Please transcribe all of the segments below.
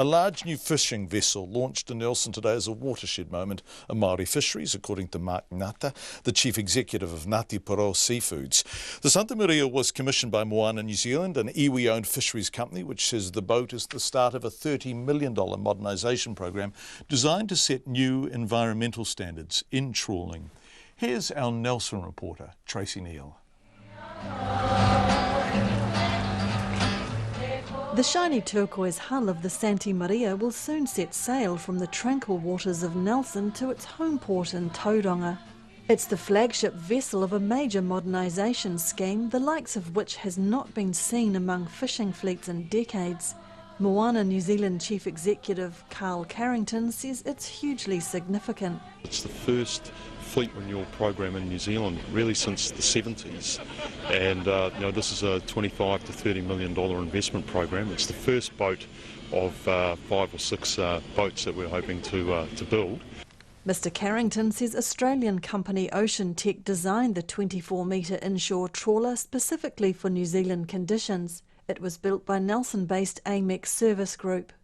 A large new fishing vessel launched in Nelson today as a watershed moment in Maori fisheries, according to Mark Ngata, the chief executive of Ngāti Porou Seafoods. The Santy Maria was commissioned by Moana New Zealand, an iwi-owned fisheries company, which says the boat is the start of a $30 million modernisation program designed to set new environmental standards in trawling. Here's our Nelson reporter, Tracy Neal. The shiny turquoise hull of the Santy Maria will soon set sail from the tranquil waters of Nelson to its home port in Tauranga. It's the flagship vessel of a major modernisation scheme, the likes of which has not been seen among fishing fleets in decades. Moana New Zealand Chief Executive Carl Carrington says it's hugely significant. It's the first fleet renewal program in New Zealand really since the 70s, and this is a $25 to $30 million investment program. It's the first boat of 5 or 6 boats that we're hoping to build. Mr Carrington says Australian company Ocean Tech designed the 24-metre inshore trawler specifically for New Zealand conditions. It was built by Nelson-based Amex Service Group.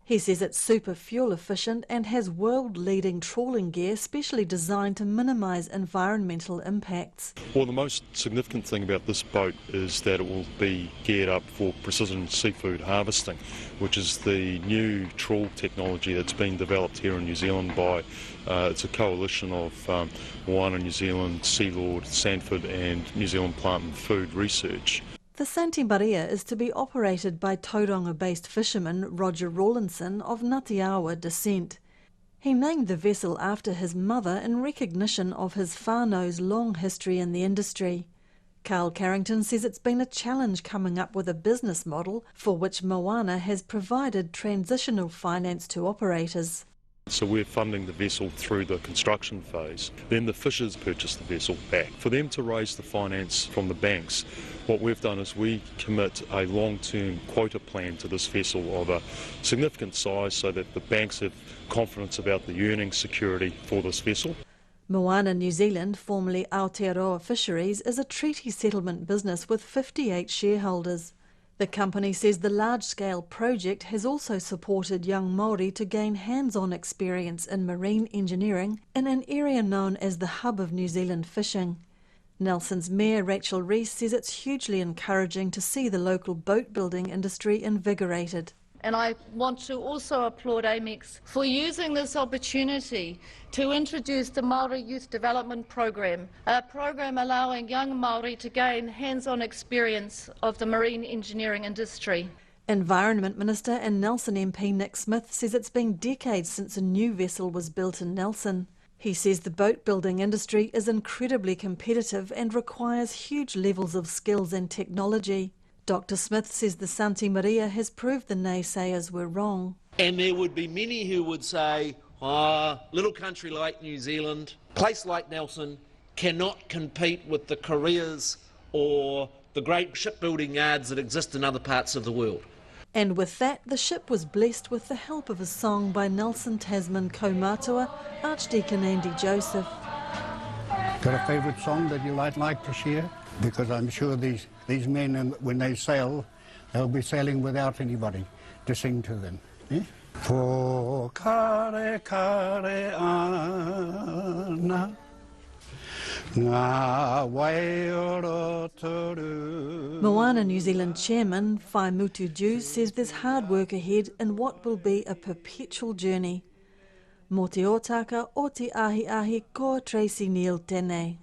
He says it's super fuel efficient and has world-leading trawling gear specially designed to minimise environmental impacts. Well, the most significant thing about this boat is that it will be geared up for precision seafood harvesting, which is the new trawl technology that's been developed here in New Zealand by it's a coalition of Moana New Zealand, Sealord, Sanford and New Zealand Plant and Food Research. The Santy Maria is to be operated by Tauranga-based fisherman Roger Rawlinson of Ngāti descent. He named the vessel after his mother in recognition of his whānau's long history in the industry. Carl Carrington says it's been a challenge coming up with a business model for which Moana has provided transitional finance to operators. So we're funding the vessel through the construction phase. Then the fishers purchase the vessel back. For them to raise the finance from the banks, what we've done is we commit a long-term quota plan to this vessel of a significant size so that the banks have confidence about the earning security for this vessel. Moana New Zealand, formerly Aotearoa Fisheries, is a treaty settlement business with 58 shareholders. The company says the large-scale project has also supported young Maori to gain hands-on experience in marine engineering in an area known as the hub of New Zealand fishing. Nelson's Mayor Rachel Reese says it's hugely encouraging to see the local boat building industry invigorated. And I want to also applaud Amex for using this opportunity to introduce the Maori Youth Development Program, a program allowing young Maori to gain hands-on experience of the marine engineering industry. Environment Minister and Nelson MP Nick Smith says it's been decades since a new vessel was built in Nelson. He says the boat building industry is incredibly competitive and requires huge levels of skills and technology. Dr Smith says the Santy Maria has proved the naysayers were wrong. And there would be many who would say, little country like New Zealand, place like Nelson, cannot compete with the Koreas or the great shipbuilding yards that exist in other parts of the world. And with that, the ship was blessed with the help of a song by Nelson Tasman co-matua, Archdeacon Andy Joseph. Got a favourite song that you might like to share? Because I'm sure these men, when they sail, they'll be sailing without anybody to sing to them. For kare kare ana, ngā waiora toru. Moana New Zealand chairman Whai Mutu Ju says there's hard work ahead in what will be a perpetual journey. Mō te ōtaka o te ahi ahi ko Tracy Neal tēnei.